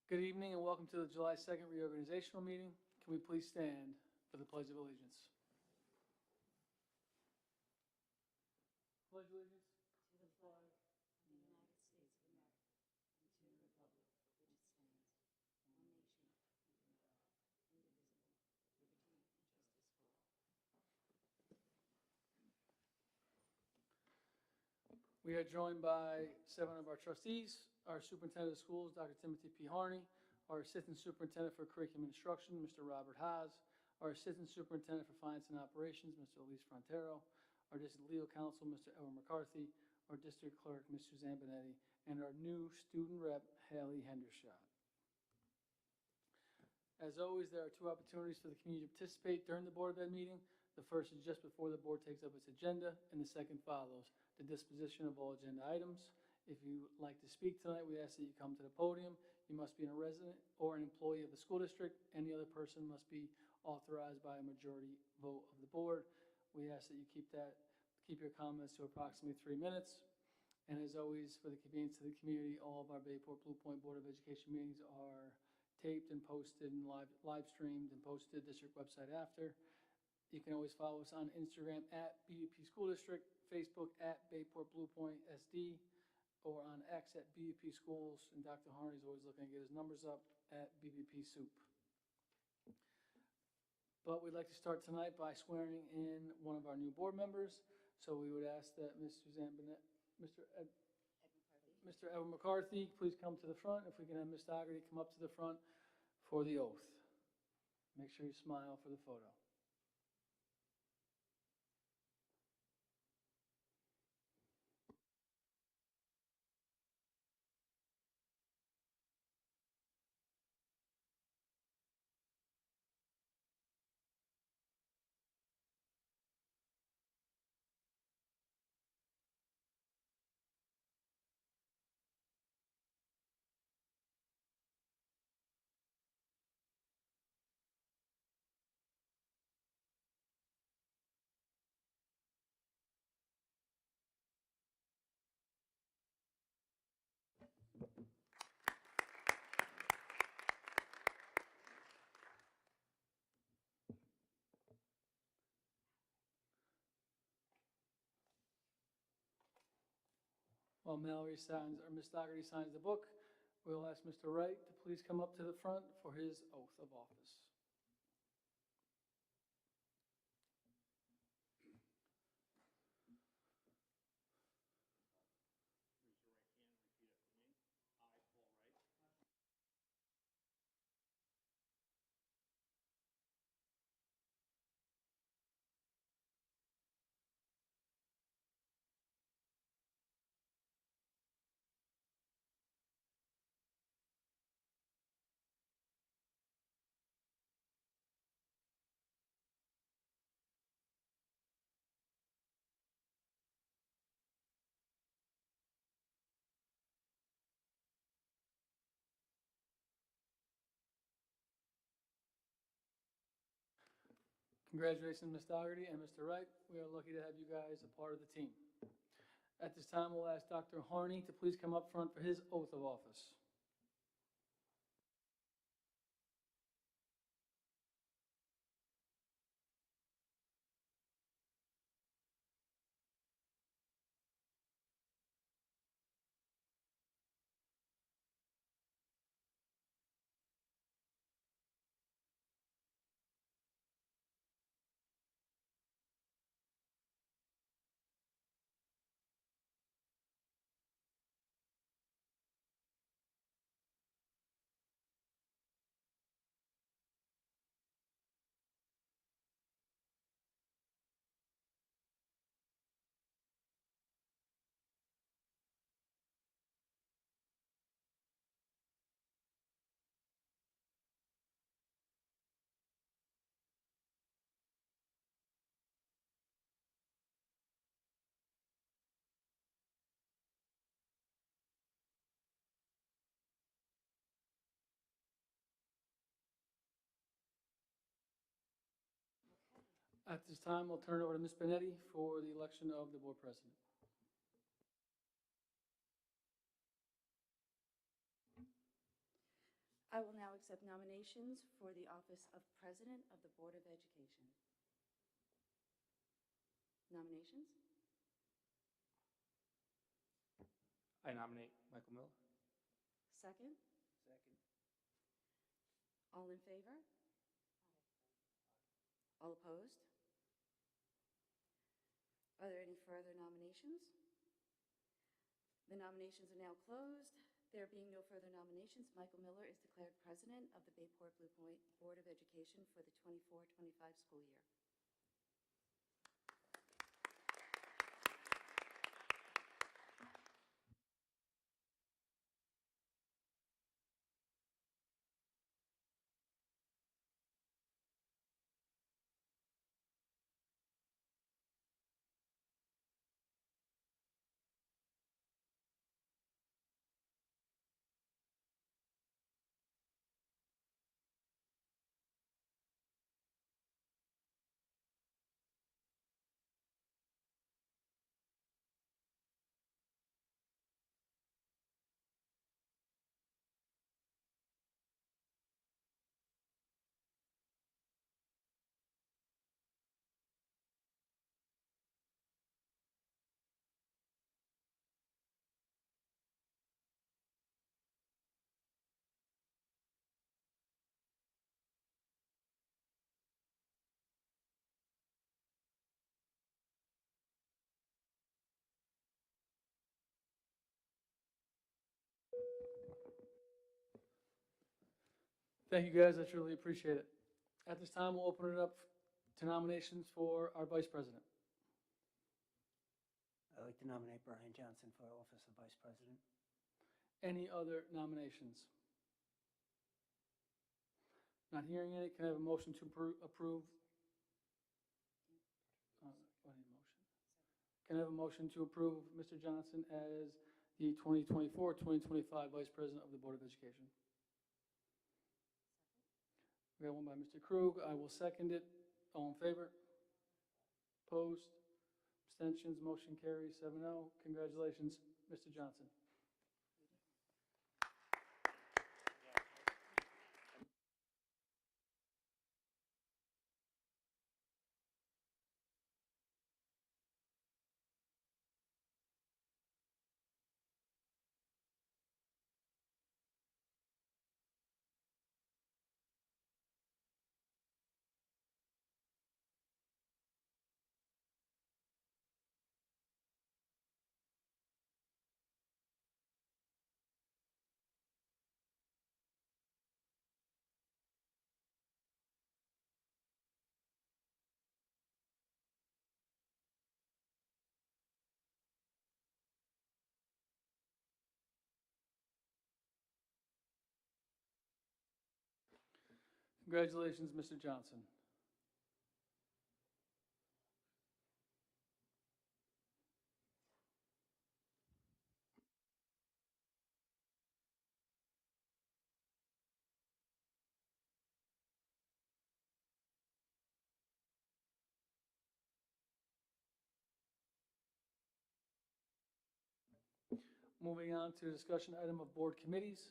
Good evening and welcome to the July 2nd reorganizational meeting. Can we please stand for the Pledge of Allegiance? Pledge allegiance to the flag of the United States of America and to the republic for which it stands, one nation, under God, indivisible, with liberty and justice for all. We are joined by 7 of our trustees, our superintendent of schools, Dr. Timothy P. Harney, our assistant superintendent for curriculum instruction, Mr. Robert Haas, our assistant superintendent for finance and operations, Mr. Elise Frontero, our district legal counsel, Mr. Edward McCarthy, our district clerk, Ms. Suzanne Benetti, and our new student rep, Haley Hendershot. As always, there are 2 opportunities for the community to participate during the Board of Ed meeting. The first is just before the board takes up its agenda, and the second follows the disposition of all agenda items. If you would like to speak tonight, we ask that you come to the podium. You must be a resident or an employee of the school district. Any other person must be authorized by a majority vote of the board. We ask that you keep your comments to approximately 3 minutes. And as always, for the convenience of the community, all of our Bayport Blue Point Board of Education meetings are taped and posted and live streamed and posted to the district website after. You can always follow us on Instagram at BBP School District, Facebook at Bayport Blue Point SD, or on X at BBP Schools, and Dr. Harney's always looking to get his numbers up at BBP Soup. But we'd like to start tonight by swearing in one of our new board members. So we would ask that Ms. Suzanne Bennett, Mr. Edward McCarthy, please come to the front. If we can have Ms. Dougherty come up to the front for the oath. Make sure you smile for the photo. While Mallory signs, or Ms. Dougherty signs the book, we'll ask Mr. Wright to please come up to the front for his oath of office. Raise your right hand and repeat after me. I, Paul Wright, Congratulations, Ms. Dougherty and Mr. Wright. We are lucky to have you guys a part of the team. At this time, we'll ask Dr. Harney to please come up front for his oath of office. At this time, we'll turn it over to Ms. Benetti for the election of the board president. I will now accept nominations for the office of President of the Board of Education. Nominations? I nominate Michael Miller. Second? Second. All in favor? All opposed? Are there any further nominations? The nominations are now closed. There being no further nominations, Michael Miller is declared President of the Bayport Blue Point Board of Education for the 24-25 school year. Thank you, guys. I truly appreciate it. At this time, we'll open it up to nominations for our Vice President. I'd like to nominate Brian Johnson for office of Vice President. Any other nominations? Not hearing any. Can I have a motion to approve? What a motion. Can I have a motion to approve Mr. Johnson as the 2024-2025 Vice President of the Board of Education? We got one by Mr. Krug. I will second it. All in favor? Opposed? Abstentions? Motion carries 7-0. Congratulations, Mr. Johnson. Congratulations, Mr. Johnson. Moving on to discussion item of board committees.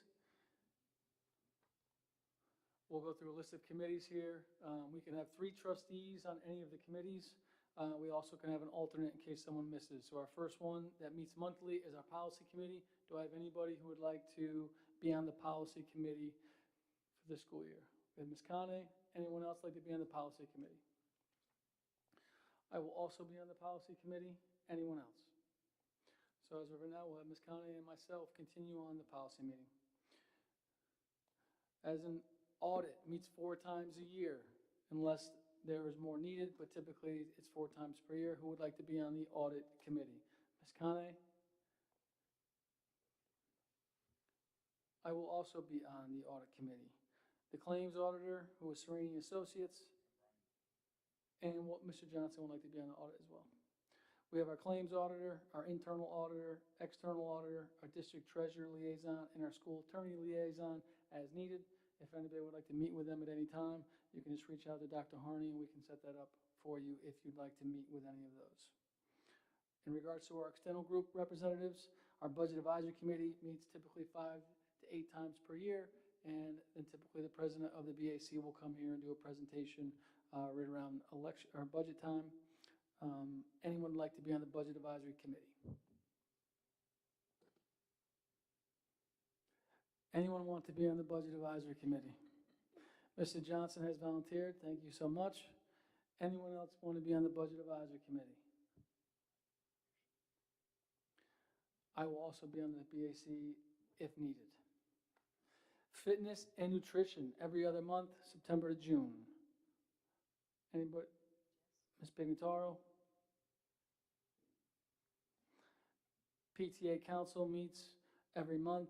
We'll go through a list of committees here. We can have 3 trustees on any of the committees. We also can have an alternate in case someone misses. So our first one that meets monthly is our policy committee. Do I have anybody who would like to be on the policy committee for this school year? We have Ms. Kane. Anyone else like to be on the policy committee? I will also be on the policy committee. Anyone else? So as of right now, we'll have Ms. Kane and myself continue on the policy meeting. As an audit meets 4 times a year, unless there is more needed, but typically it's 4 times per year. Who would like to be on the audit committee? Ms. Kane? I will also be on the audit committee. The claims auditor, who is Sereni Associates, and what Mr. Johnson would like to be on the audit as well. We have our claims auditor, our internal auditor, external auditor, our district treasurer liaison, and our school attorney liaison as needed. If anybody would like to meet with them at any time, you can just reach out to Dr. Harney and we can set that up for you if you'd like to meet with any of those. In regards to our external group representatives, our budget advisory committee meets typically 5 to 8 times per year, and then typically the president of the BAC will come here and do a presentation right around election or budget time. Anyone would like to be on the Budget Advisory Committee? Anyone want to be on the Budget Advisory Committee? Mr. Johnson has volunteered. Thank you so much. Anyone else want to be on the Budget Advisory Committee? I will also be on the BAC if needed. Fitness and nutrition, every other month, September to June. Anybody? Ms. Pignataro? PTA Council meets every month.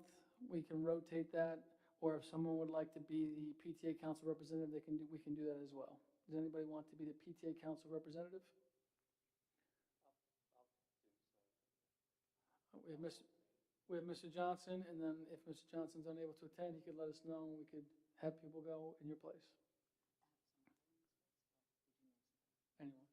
We can rotate that, or if someone would like to be the PTA Council representative, we can do that as well. Does anybody want to be the PTA Council representative? We have Mr. Johnson, and then if Mr. Johnson's unable to attend, he could let us know, and we could have people go in your place. Anyone?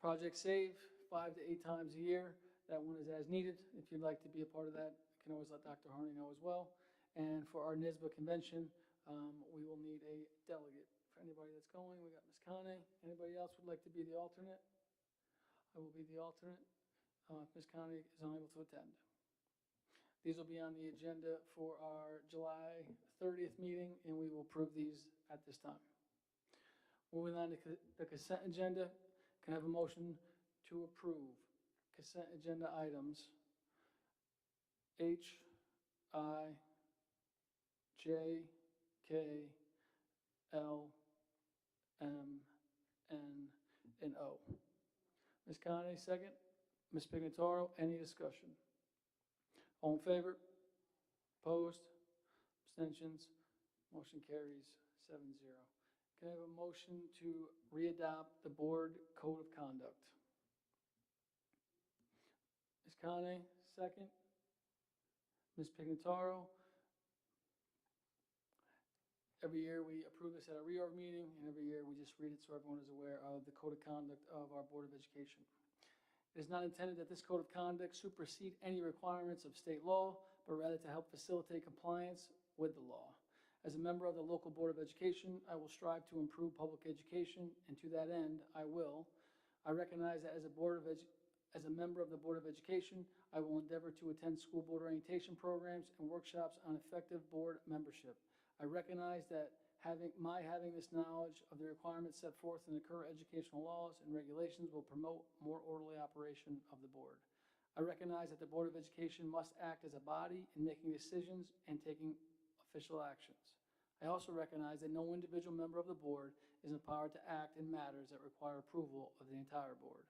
Project Save, 5 to 8 times a year. That one is as needed. If you'd like to be a part of that, you can always let Dr. Harney know as well. And for our NISBA convention, we will need a delegate. For anybody that's going, we got Ms. Kane. Anybody else would like to be the alternate? I will be the alternate. If Ms. Connie is unable to attend. These will be on the agenda for our July 30th meeting, and we will approve these at this time. Moving on to the consent agenda, can I have a motion to approve consent agenda items H, I, J, K, L, M, N, and O? Ms. Connie, second. Ms. Pignataro, any discussion? All in favor? Opposed? Abstentions? Motion carries 7-0. Can I have a motion to readopt the board code of conduct? Ms. Kane, second. Ms. Pignataro. Every year we approve this at a reorg meeting, and every year we just read it so everyone is aware of the code of conduct of our Board of Education. It is not intended that this code of conduct supersede any requirements of state law, but rather to help facilitate compliance with the law. As a member of the local Board of Education, I will strive to improve public education, and to that end, I recognize that as a member of the Board of Education, I will endeavor to attend school board orientation programs and workshops on effective board membership. I recognize that having this knowledge of the requirements set forth in the current educational laws and regulations will promote more orderly operation of the board. I recognize that the Board of Education must act as a body in making decisions and taking official actions. I also recognize that no individual member of the board is empowered to act in matters that require approval of the entire board.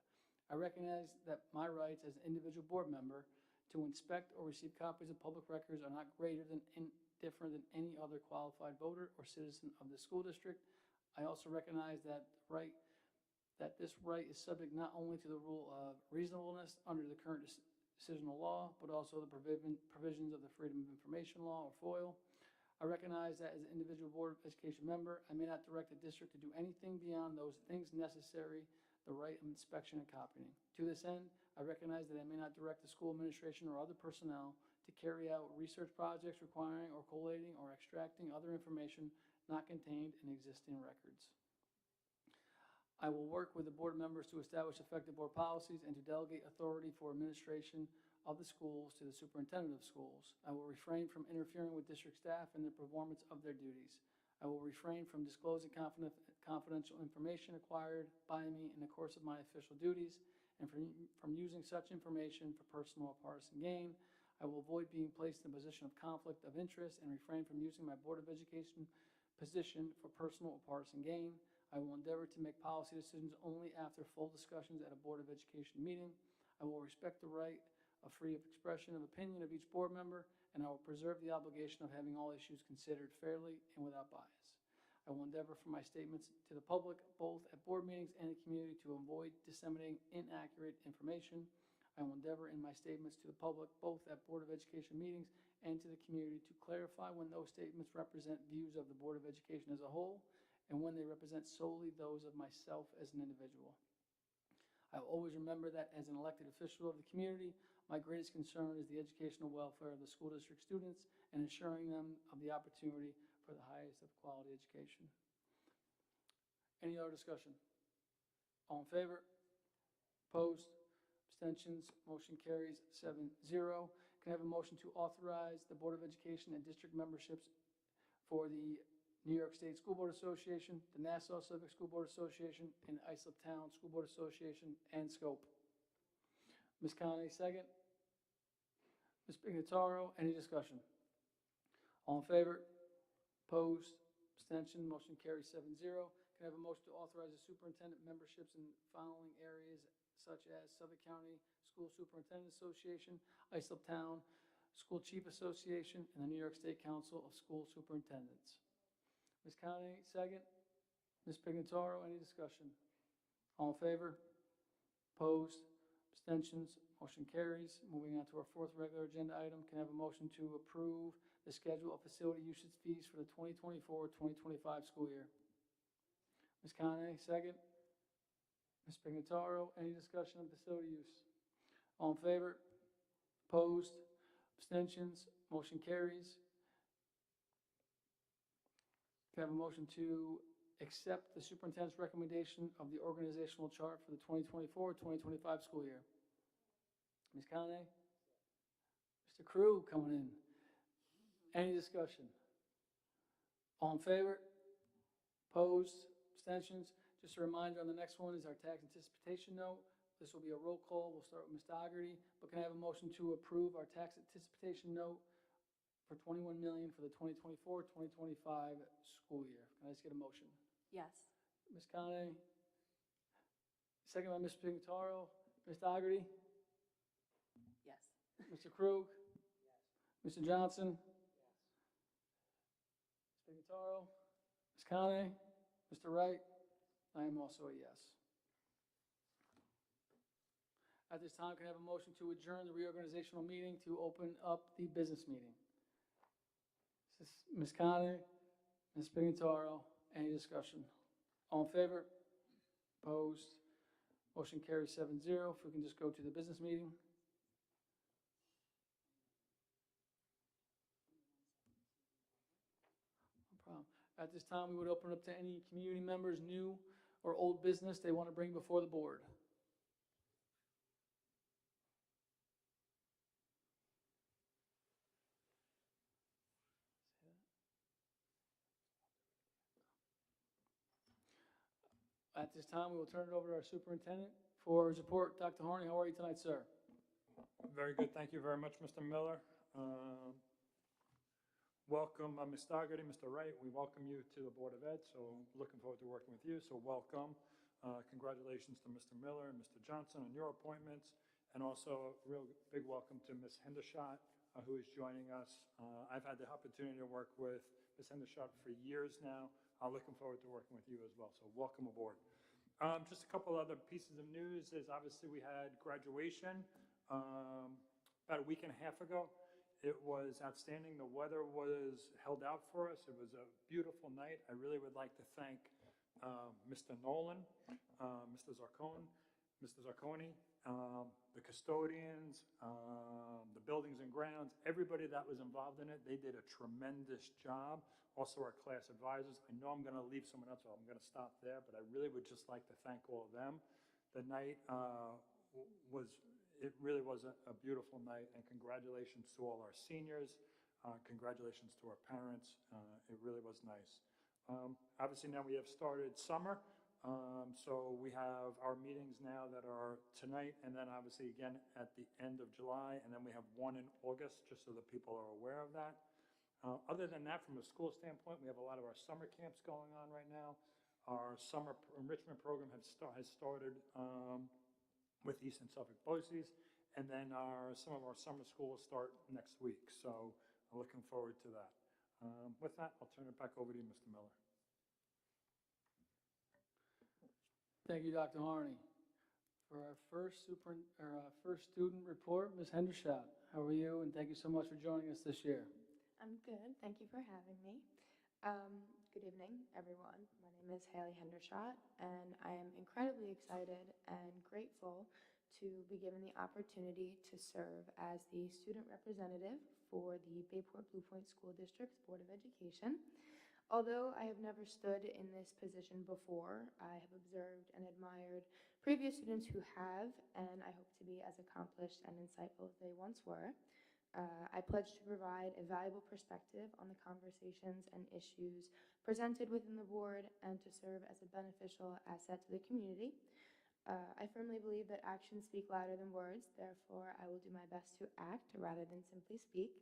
I recognize that my rights as an individual board member to inspect or receive copies of public records are not different than any other qualified voter or citizen of the school district. I also recognize that this right is subject not only to the rule of reasonableness under the current decisional law, but also the provisions of the Freedom of Information Law, or FOIL. I recognize that as an individual Board of Education member, I may not direct the district to do anything beyond those things necessary, the right of inspection and copying. To this end, I recognize that I may not direct the school administration or other personnel to carry out research projects requiring or collating or extracting other information not contained in existing records. I will work with the board members to establish effective board policies and to delegate authority for administration of the schools to the superintendent of schools. I will refrain from interfering with district staff in the performance of their duties. I will refrain from disclosing confidential information acquired by me in the course of my official duties and from using such information for personal or partisan gain. I will avoid being placed in a position of conflict of interest and refrain from using my Board of Education position for personal or partisan gain. I will endeavor to make policy decisions only after full discussions at a Board of Education meeting. I will respect the right of free expression of opinion of each board member, and I will preserve the obligation of having all issues considered fairly and without bias. I will endeavor for my statements to the public, both at board meetings and the community, to avoid disseminating inaccurate information. I will endeavor in my statements to the public, both at Board of Education meetings and to the community, to clarify when those statements represent views of the Board of Education as a whole and when they represent solely those of myself as an individual. I will always remember that as an elected official of the community, My greatest concern is the educational welfare of the school district students and ensuring them of the opportunity for the highest of quality education. Any other discussion? All in favor? Opposed? Abstentions? Motion carries 7-0. Can I have a motion to authorize the Board of Education and district memberships for the New York State School Board Association, the Nassau Civic School Board Association, and Islip Town School Board Association, and scope? Ms. Conley, second. Ms. Pignataro, any discussion? All in favor? Opposed? Abstention? Motion carries 7-0. Can I have a motion to authorize the superintendent memberships in following areas such as Suffolk County School Superintendent Association, Islip Town School Chief Association, and the New York State Council of School Superintendents? Ms. Conley, second. Ms. Pignataro, any discussion? All in favor? Opposed? Abstentions? Motion carries. Moving on to our fourth regular agenda item, can I have a motion to approve the schedule of facility usage fees for the 2024-2025 school year? Ms. Conley, second. Ms. Pignataro, any discussion on facility use? All in favor? Opposed? Abstentions? Motion carries. Can I have a motion to accept the superintendent's recommendation of the organizational chart for the 2024-2025 school year? Ms. Conley? Mr. Crew coming in. Any discussion? All in favor? Opposed? Abstentions? Just a reminder, on the next one is our tax anticipation note. This will be a roll call. We'll start with Ms. Dougherty, but can I have a motion to approve our tax anticipation note for $21 million for the 2024-2025 school year? Can I just get a motion? Yes. Ms. Conley, second by Ms. Pignataro. Ms. Dougherty? Yes. Mr. Krug? Mr. Johnson? Ms. Pignataro? Ms. Conley? Mr. Wright? I am also a yes. At this time, can I have a motion to adjourn the reorganizational meeting to open up the business meeting? This is Ms. Conley, Ms. Pignataro, any discussion? All in favor? Opposed? Motion carries 7-0. If we can just go to the business meeting. No problem. At this time, we would open up to any community members, new or old business they want to bring before the board. At this time, we will turn it over to our superintendent for his report. Dr. Harney, how are you tonight, sir? Very good. Thank you very much, Mr. Miller. Welcome, Ms. Dougherty, Mr. Wright. We welcome you to the Board of Ed, so looking forward to working with you. So welcome. Congratulations to Mr. Miller and Mr. Johnson on your appointments, and also a real big welcome to Ms. Hendershot, who is joining us. I've had the opportunity to work with Ms. Hendershot for years now. I'm looking forward to working with you as well, so welcome aboard. Just a couple other pieces of news is obviously we had graduation about a week and a half ago. It was outstanding. The weather was held out for us. It was a beautiful night. I really would like to thank Mr. Nolan, Mr. Zarcone, the custodians, the buildings and grounds, everybody that was involved in it. They did a tremendous job. Also our class advisors. I know I'm going to leave someone else, so I'm going to stop there, but I really would just like to thank all of them. The night it really was a beautiful night, and congratulations to all our seniors. Congratulations to our parents. It really was nice. Obviously now we have started summer, so we have our meetings now that are tonight, and then obviously again at the end of July, and then we have one in August, just so that people are aware of that. Other than that, from a school standpoint, we have a lot of our summer camps going on right now. Our summer enrichment program has started with Eastern Suffolk BOCES, and then some of our summer school will start next week, so I'm looking forward to that. With that, I'll turn it back over to you, Mr. Miller. Thank you, Dr. Harney. For our first student report, Ms. Hendershot, how are you? And thank you so much for joining us this year. I'm good. Thank you for having me. Good evening, everyone. My name is Haley Hendershot, and I am incredibly excited and grateful to be given the opportunity to serve as the student representative for the Bayport Blue Point School District's Board of Education. Although I have never stood in this position before, I have observed and admired previous students who have, and I hope to be as accomplished and insightful as they once were. I pledge to provide a valuable perspective on the conversations and issues presented within the board and to serve as a beneficial asset to the community. I firmly believe that actions speak louder than words, therefore I will do my best to act rather than simply speak.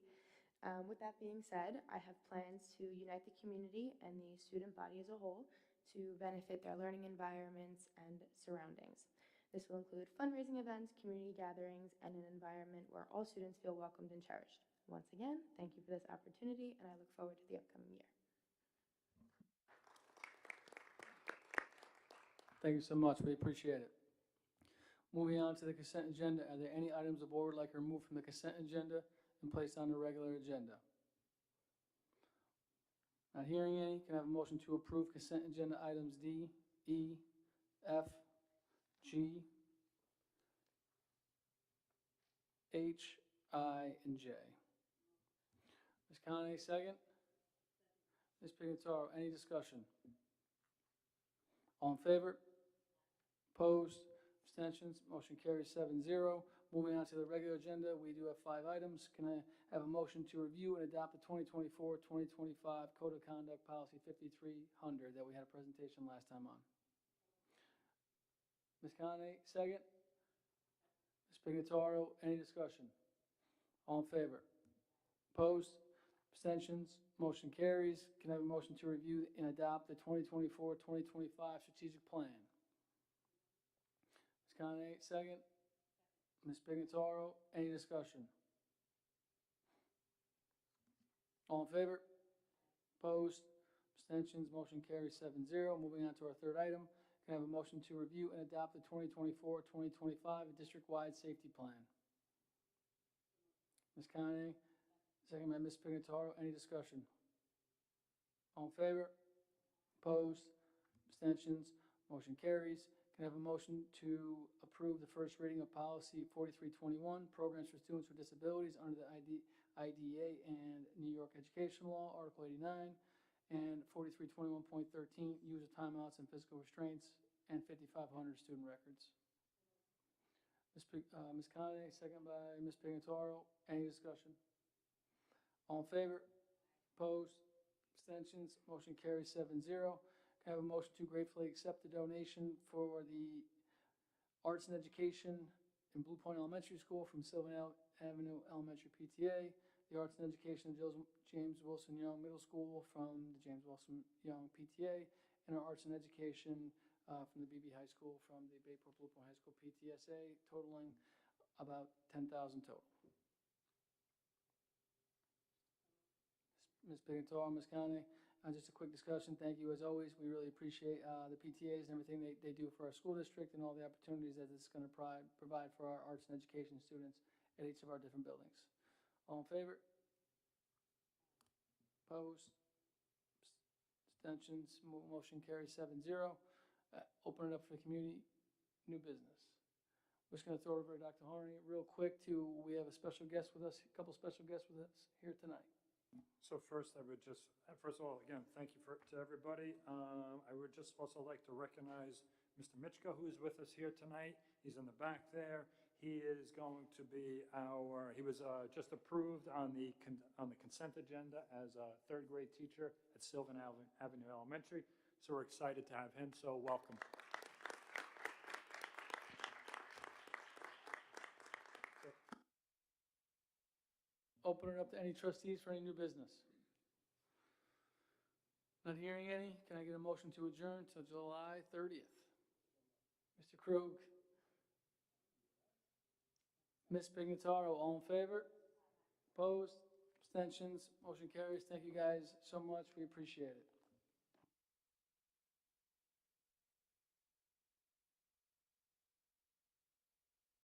With that being said, I have plans to unite the community and the student body as a whole to benefit their learning environments and surroundings. This will include fundraising events, community gatherings, and an environment where all students feel welcomed and cherished. Once again, thank you for this opportunity, and I look forward to the upcoming year. Thank you so much. We appreciate it. Moving on to the consent agenda. Are there any items the board would like to remove from the consent agenda and placed on the regular agenda? Not hearing any. Can I have a motion to approve consent agenda items D, E, F, G, H, I, and J? Ms. Conley, second. Ms. Pignataro, any discussion? All in favor? Opposed? Abstentions? Motion carries 7-0. Moving on to the regular agenda, we do have 5 items. Can I have a motion to review and adopt the 2024-2025 Code of Conduct Policy 5300 that we had a presentation last time on? Ms. Conley, second. Ms. Pignataro, any discussion? All in favor? Opposed? Abstentions? Motion carries. Can I have a motion to review and adopt the 2024-2025 strategic plan? Ms. Conley, second. Ms. Pignataro, any discussion? All in favor? Opposed? Abstentions? Motion carries 7-0. Moving on to our third item. Can I have a motion to review and adopt the 2024-2025 district-wide safety plan? Ms. Conley, second by Ms. Pignataro. Any discussion? All in favor? Opposed? Abstentions? Motion carries. Can I have a motion to approve the first reading of policy 4321, programs for students with disabilities under the IDEA and New York Education Law, Article 89, and 4321.13, use of timeouts and physical restraints, and 5,500 student records. Ms. Conley, second by Ms. Pignataro. Any discussion? All in favor? Opposed? Abstentions? Motion carries 7-0. Can I have a motion to gratefully accept the donation for the Arts and Education in Blue Point Elementary School from Sylvan Avenue Elementary PTA, the Arts and Education of James Wilson Young Middle School from the James Wilson Young PTA, and our Arts and Education from the BB High School from the Bayport Blue Point High School PTSA, totaling about $10,000 total. Ms. Pignataro, Ms. Conley, just a quick discussion. Thank you as always. We really appreciate the PTAs and everything they do for our school district and all the opportunities that it's going to provide for our arts and education students at each of our different buildings. All in favor? Opposed? Abstentions? Motion carries 7-0. Open it up for the community. New business. We're just going to throw it over to Dr. Horney real quick we have a special guest with us, a couple special guests with us here tonight. So first, I would just, first of all, again, thank you to everybody. I would just also like to recognize Mr. Mitchko, who is with us here tonight. He's in the back there. He is going to be he was just approved on the consent agenda as a third grade teacher at Sylvan Avenue Elementary. So we're excited to have him, so welcome. Open it up to any trustees for any new business. Not hearing any. Can I get a motion to adjourn till July 30th? Mr. Krug. Ms. Pignataro, all in favor? Opposed? Abstentions? Motion carries. Thank you guys so much. We appreciate it.